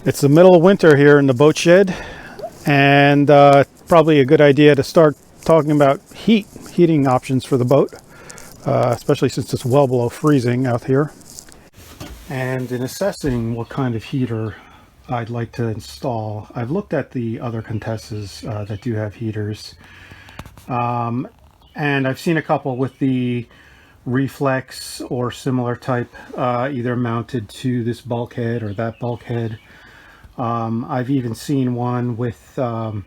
It's the middle of winter here in the boat shed, and probably a good idea to start talking about heating options for the boat, especially since it's well below freezing out here. And in assessing what kind of heater I'd like to install, I've looked at the other Contessas that do have heaters, and I've seen a couple with the reflex or similar type, either mounted to this bulkhead or that bulkhead. I've even seen one with the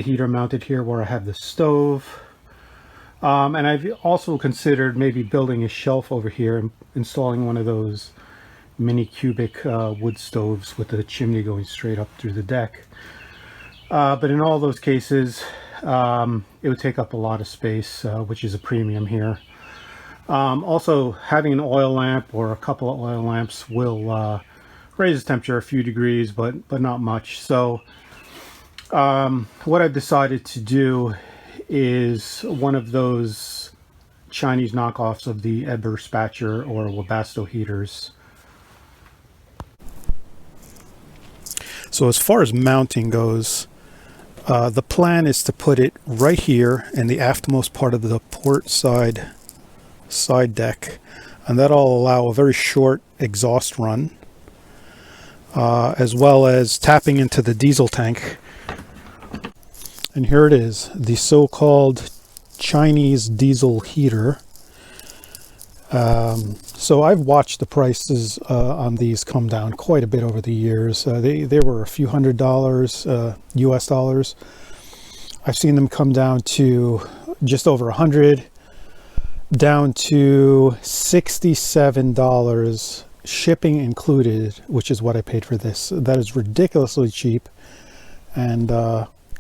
heater mounted here where I have the stove. And I've also considered maybe building a shelf over here and installing one of those mini cubic wood stoves with the chimney going straight up through the deck. But in all those cases, it would take up a lot of space, which is a premium here. Also, having an oil lamp or a couple of oil lamps will raise the temperature a few degrees, but not much. So what I've decided to do is one of those Chinese knockoffs of the Eber-Spatcher or Webasto heaters. So as far as mounting goes, the plan is to put it right here in the aftmost part of the port side deck, and that'll allow a very short exhaust run, as well as tapping into the diesel tank. And here it is, the so-called Chinese diesel heater. So I've watched the prices on these come down quite a bit over the years. They were a few $100 US dollars. I've seen them come down to just over 100, down to $67, shipping included, which is what I paid for this. That is ridiculously cheap, and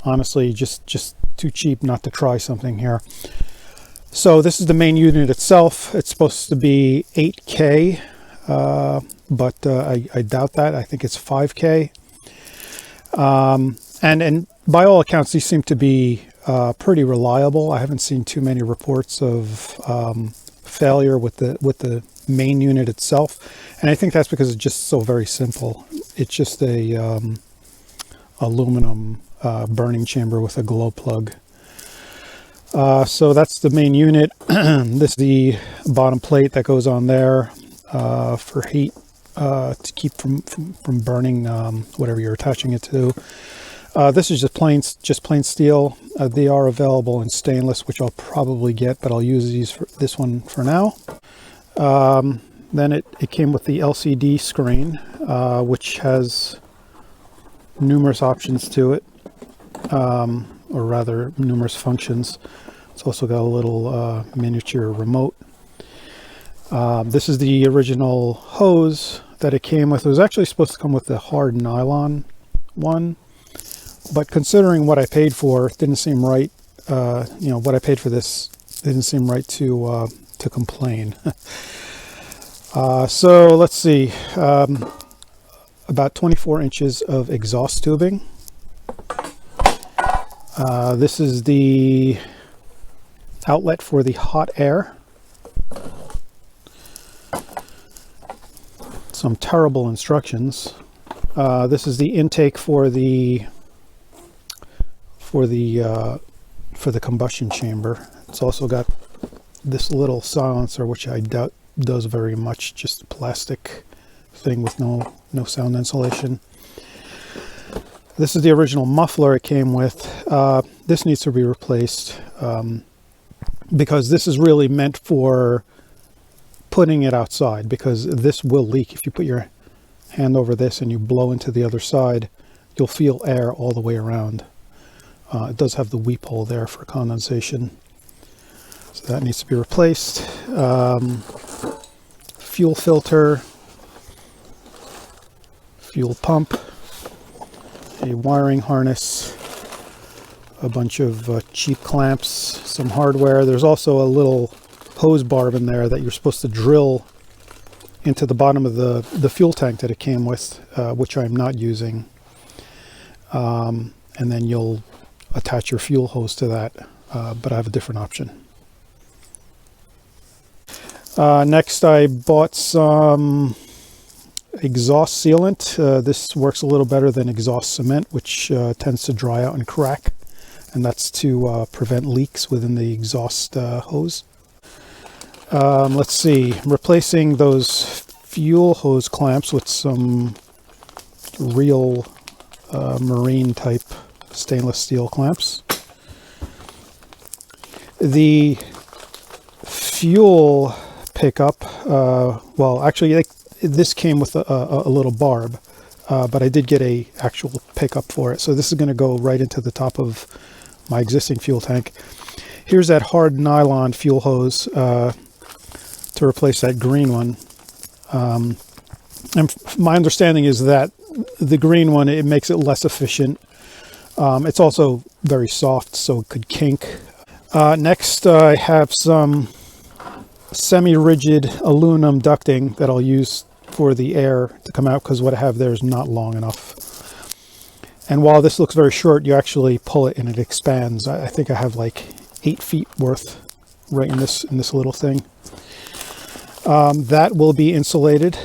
honestly just too cheap not to try something here. So this is the main unit itself. It's supposed to be 8K, but I doubt that. I think it's 5K. And by all accounts, these seem to be pretty reliable. I haven't seen too many reports of failure with the main unit itself, and I think that's because it's just so very simple. It's just a aluminum burning chamber with a glow plug. So that's the main unit. This is the bottom plate that goes on there for heat, to keep from burning whatever you're attaching it to. This is just plain steel. They are available in stainless, which I'll probably get, but I'll use these for this one for now. Then it came with the LCD screen, which has numerous options to it, or rather numerous functions. It's also got a little miniature remote. This is the original hose that it came with. It was actually supposed to come with the hard nylon one, but considering what I paid for, it didn't seem right. What I paid for this didn't seem right to complain. So let's see, about 24 inches of exhaust tubing. This is the outlet for the hot air. Some terrible instructions. This is the intake for the combustion chamber. It's also got this little silencer, which I doubt does very much, just a plastic thing with no sound insulation. This is the original muffler it came with. This needs to be replaced because this is really meant for putting it outside, because this will leak. If you put your hand over this and you blow into the other side, you'll feel air all the way around. It does have the weep hole there for condensation, so that needs to be replaced. Fuel filter, fuel pump, a wiring harness, a bunch of cheap clamps, some hardware. There's also a little hose barb in there that you're supposed to drill into the bottom of the fuel tank that it came with, which I'm not using. And then you'll attach your fuel hose to that, but I have a different option. Next, I bought some exhaust sealant. This works a little better than exhaust cement, which tends to dry out and crack, and that's to prevent leaks within the exhaust hose. Let's see, I'm replacing those fuel hose clamps with some real marine type stainless steel clamps. The fuel pickup, well, actually this came with a little barb, but I did get a actual pickup for it. So this is going to go right into the top of my existing fuel tank. Here's that hard nylon fuel hose to replace that green one. And my understanding is that the green one, it makes it less efficient. It's also very soft, so it could kink. Next, I have some semi-rigid aluminum ducting that I'll use for the air to come out, because what I have there is not long enough. And while this looks very short, you actually pull it and it expands. I think I have like 8 feet worth right in this little thing. That will be insulated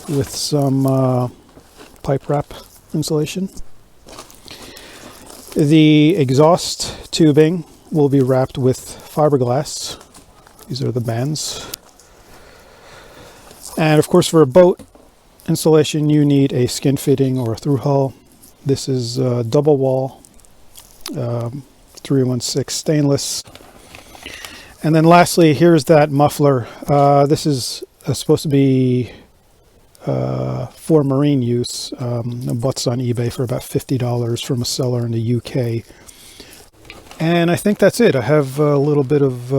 with some pipe wrap insulation. The exhaust tubing will be wrapped with fiberglass. These are the bands. And of course, for a boat installation, you need a skin fitting or a through hull. This is double wall, 316 stainless. And then lastly, here's that muffler. This is supposed to be for marine use. I bought this on eBay for about $50 from a seller in the UK. And I think that's it. I have a little bit of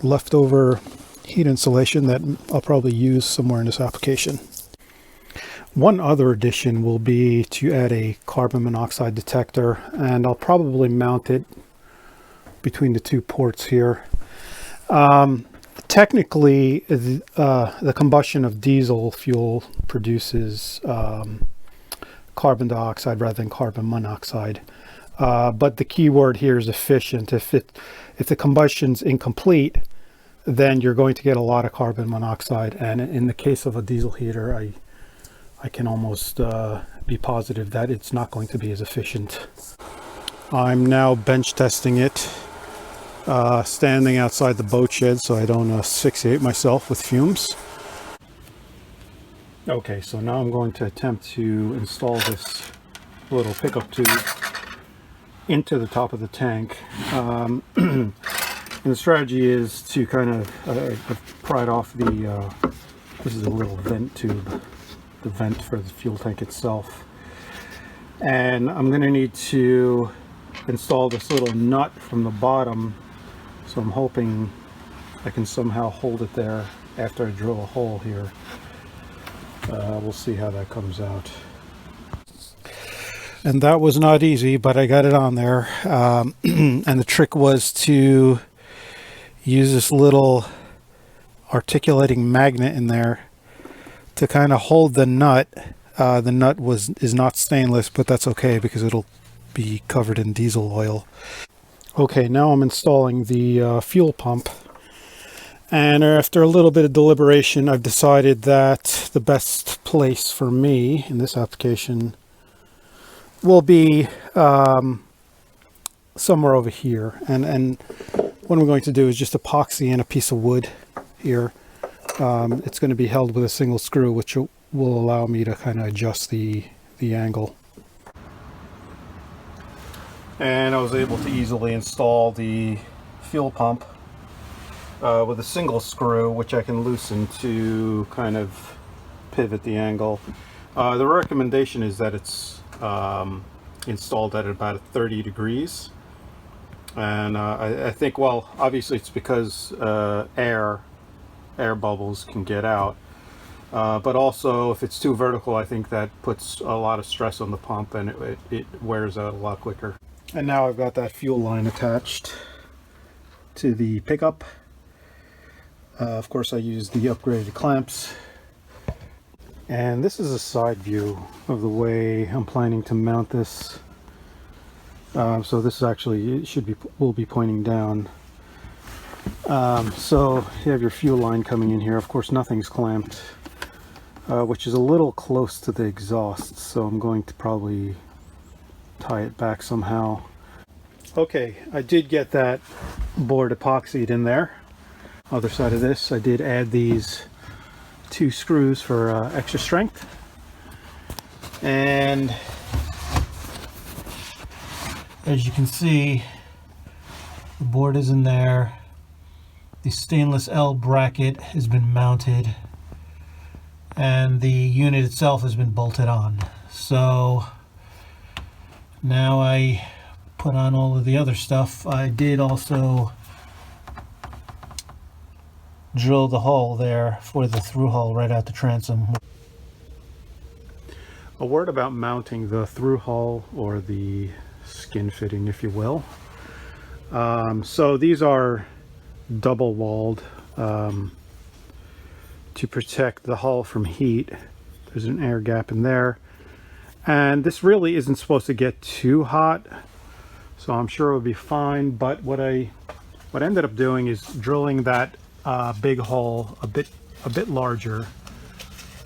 leftover heat insulation that I'll probably use somewhere in this application. One other addition will be to add a carbon monoxide detector, and I'll probably mount it between the 2 ports here. Technically, the combustion of diesel fuel produces carbon dioxide rather than carbon monoxide. But the key word here is efficient. If the combustion's incomplete, then you're going to get a lot of carbon monoxide. And in the case of a diesel heater, I can almost be positive that it's not going to be as efficient. I'm now bench testing it, standing outside the boat shed so I don't asphyxiate myself with fumes. Okay, so now I'm going to attempt to install this little pickup tube into the top of the tank. And the strategy is to kind of pry it off the, this is a little vent tube, the vent for the fuel tank itself. And I'm going to need to install this little nut from the bottom, so I'm hoping I can somehow hold it there after I drill a hole here. We'll see how that comes out. And that was not easy, but I got it on there. And the trick was to use this little articulating magnet in there to kind of hold the nut. The nut is not stainless, but that's okay because it'll be covered in diesel oil. Okay, now I'm installing the fuel pump. And after a little bit of deliberation, I've decided that the best place for me in this application will be somewhere over here. And what I'm going to do is just epoxy in a piece of wood here. It's going to be held with a single screw, which will allow me to kind of adjust the angle. And I was able to easily install the fuel pump with a single screw, which I can loosen to kind of pivot the angle. The recommendation is that it's installed at about 30 degrees. And I think, well, obviously it's because air bubbles can get out. But also, if it's too vertical, I think that puts a lot of stress on the pump and it wears out a lot quicker. And now I've got that fuel line attached to the pickup. Of course, I used the upgraded clamps. And this is a side view of the way I'm planning to mount this. So this is actually, will be pointing down. So you have your fuel line coming in here. Of course, nothing's clamped. which is a little close to the exhaust, so I'm going to probably tie it back somehow. Okay, I did get that board epoxied in there. Other side of this, I did add these 2 screws for extra strength. And as you can see, the board is in there. The stainless L bracket has been mounted and the unit itself has been bolted on. So now I put on all of the other stuff. I did also drill the hole there for the through hull right at the transom. A word about mounting the through hull, or the skin fitting if you will. So these are double walled to protect the hull from heat. There's an air gap in there, and this really isn't supposed to get too hot, so I'm sure it would be fine. But what I ended up doing is drilling that big hole a bit larger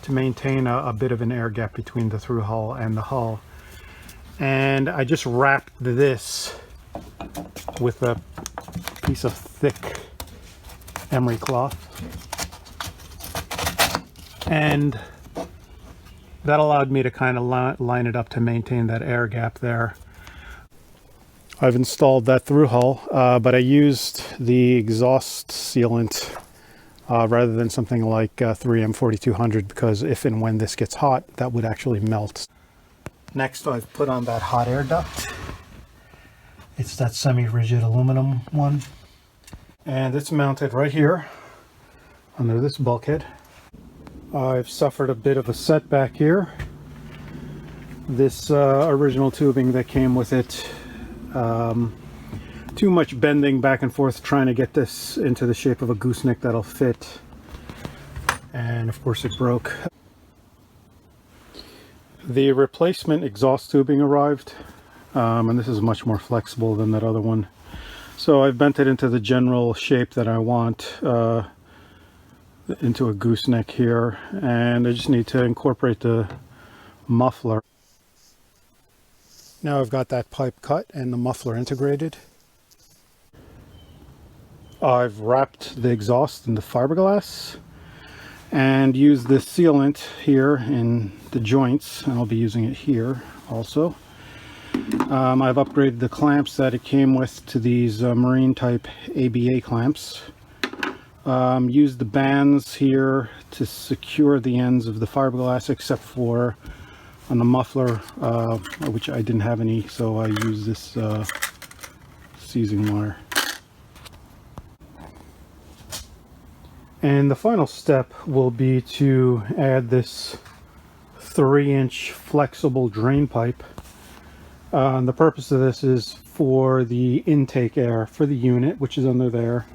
to maintain a bit of an air gap between the through hull and the hull. And I just wrapped this with a piece of thick emery cloth, and that allowed me to kind of line it up to maintain that air gap there. I've installed that through hull, but I used the exhaust sealant rather than something like 3M 4200, because if and when this gets hot, that would actually melt. Next, I've put on that hot air duct. It's that semi-rigid aluminum one, and it's mounted right here under this bulkhead. I've suffered a bit of a setback here. This original tubing that came with it, too much bending back and forth trying to get this into the shape of a gooseneck that'll fit, and of course it broke. The replacement exhaust tubing arrived, and this is much more flexible than that other one, so I've bent it into the general shape that I want, into a gooseneck here, and I just need to incorporate the muffler. Now I've got that pipe cut and the muffler integrated. I've wrapped the exhaust in the fiberglass and used the sealant here in the joints, and I'll be using it here also. I've upgraded the clamps that it came with to these marine type ABA clamps. Used the bands here to secure the ends of the fiberglass, except for on the muffler, which I didn't have any, so I used this seizing wire. And the final step will be to add this 3-inch flexible drain pipe. The purpose of this is for the intake air for the unit, which is under there.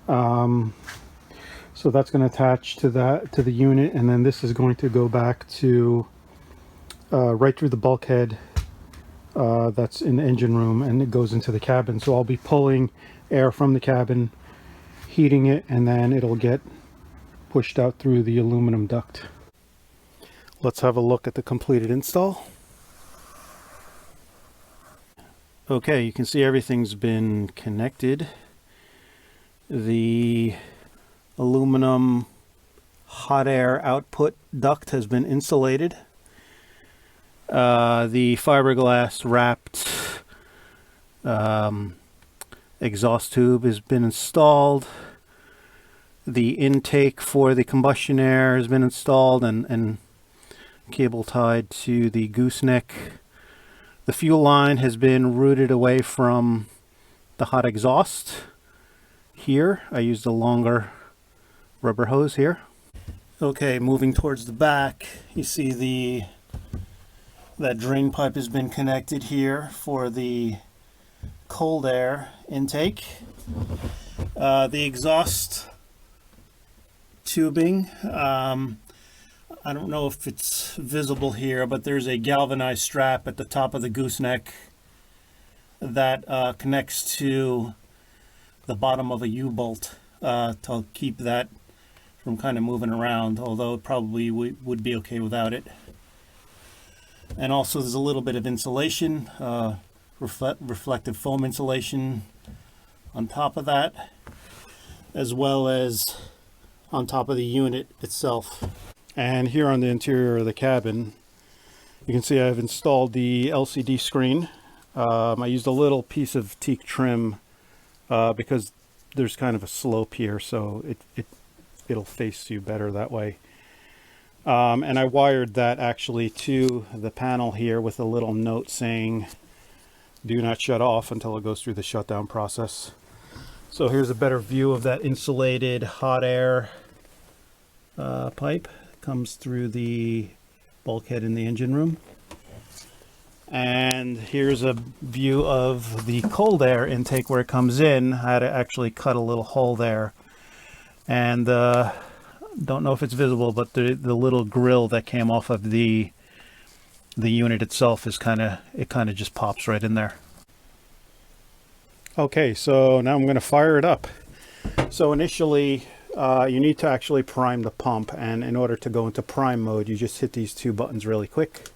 So that's going to attach to the unit, and then this is going to go back to right through the bulkhead that's in the engine room, and it goes into the cabin. So I'll be pulling air from the cabin, heating it, and then it'll get pushed out through the aluminum duct. Let's have a look at the completed install. Okay, you can see everything's been connected. The aluminum hot air output duct has been insulated. The fiberglass wrapped exhaust tube has been installed. The intake for the combustion air has been installed and cable tied to the gooseneck. The fuel line has been routed away from the hot exhaust. Here, I used a longer rubber hose here. Okay, moving towards the back, you see that drain pipe has been connected here for the cold air intake. The exhaust tubing, I don't know if it's visible here, but there's a galvanized strap at the top of the gooseneck that connects to the bottom of a U-bolt to keep that from kind of moving around, although it probably would be okay without it. And also there's a little bit of insulation, reflective foam insulation on top of that, as well as on top of the unit itself. And here on the interior of the cabin, you can see I've installed the LCD screen. I used a little piece of teak trim because there's kind of a slope here, so it'll face you better that way. And I wired that actually to the panel here with a little note saying do not shut off until it goes through the shutdown process. So here's a better view of that insulated hot air pipe. Comes through the bulkhead in the engine room. And here's a view of the cold air intake where it comes in. I had to actually cut a little hole there. And don't know if it's visible, but the little grill that came off of the unit itself is kind of just pops right in there. Okay, so now I'm going to fire it up. So initially you need to actually prime the pump, and in order to go into prime mode you just hit these two buttons really quick,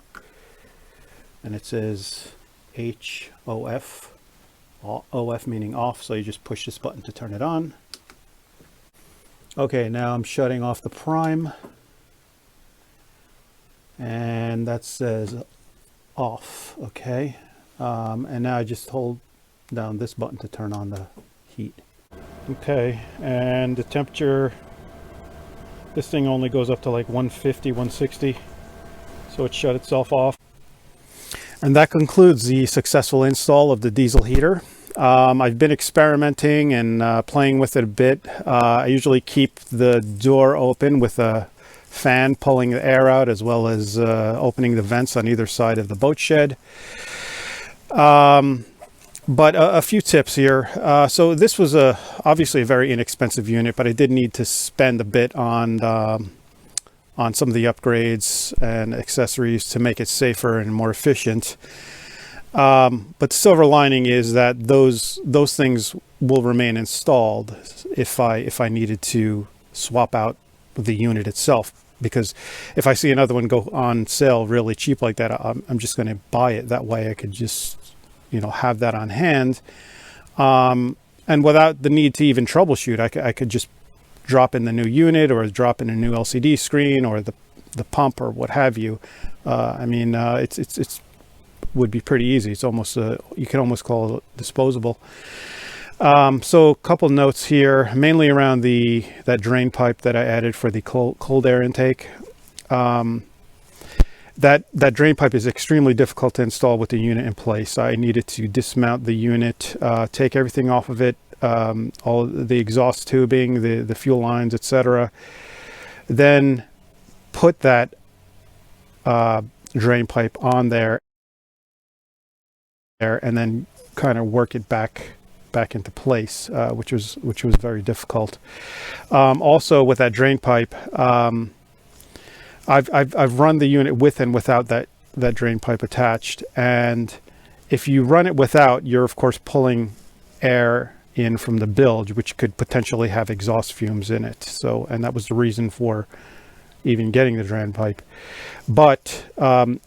and it says HOF, OF meaning off, so you just push this button to turn it on. Okay, now I'm shutting off the prime, and that says off. Okay, and now I just hold down this button to turn on the heat. Okay, and the temperature, this thing only goes up to like 150, 160, so it shut itself off. And that concludes the successful install of the diesel heater. I've been experimenting and playing with it a bit. I usually keep the door open with a fan pulling the air out, as well as opening the vents on either side of the boat shed. But a few tips here. So this was obviously a very inexpensive unit, but I did need to spend a bit on some of the upgrades and accessories to make it safer and more efficient. But the silver lining is that those things will remain installed if I needed to swap out the unit itself. Because if I see another one go on sale really cheap like that, I'm just going to buy it. That way I could just, have that on hand, and without the need to even troubleshoot, I could just drop in the new unit or drop in a new LCD screen or the pump or what have you. It's would be pretty easy. It's almost you can almost call it disposable. So a couple notes here, mainly around that drain pipe that I added for the cold air intake. That drain pipe is extremely difficult to install with the unit in place. I needed to dismount the unit, take everything off of it, all the exhaust tubing, the fuel lines, etc. Then put that drain pipe on there, and then kind of work it back into place, which was very difficult. Also with that drain pipe, I've run the unit with and without that drain pipe attached, and if you run it without, you're of course pulling air in from the bilge, which could potentially have exhaust fumes in it. So, and that was the reason for even getting the drain pipe. But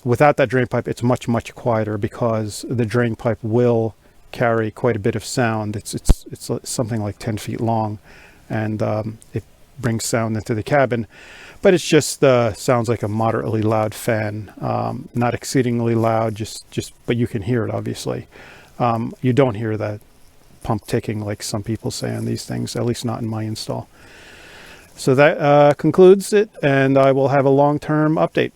without that drain pipe, it's much quieter, because the drain pipe will carry quite a bit of sound. It's something like 10 feet long, and it brings sound into the cabin, but it's just sounds like a moderately loud fan, not exceedingly loud, but you can hear it obviously. You don't hear that pump ticking like some people say on these things, at least not in my install. So that concludes it, and I will have a long-term update.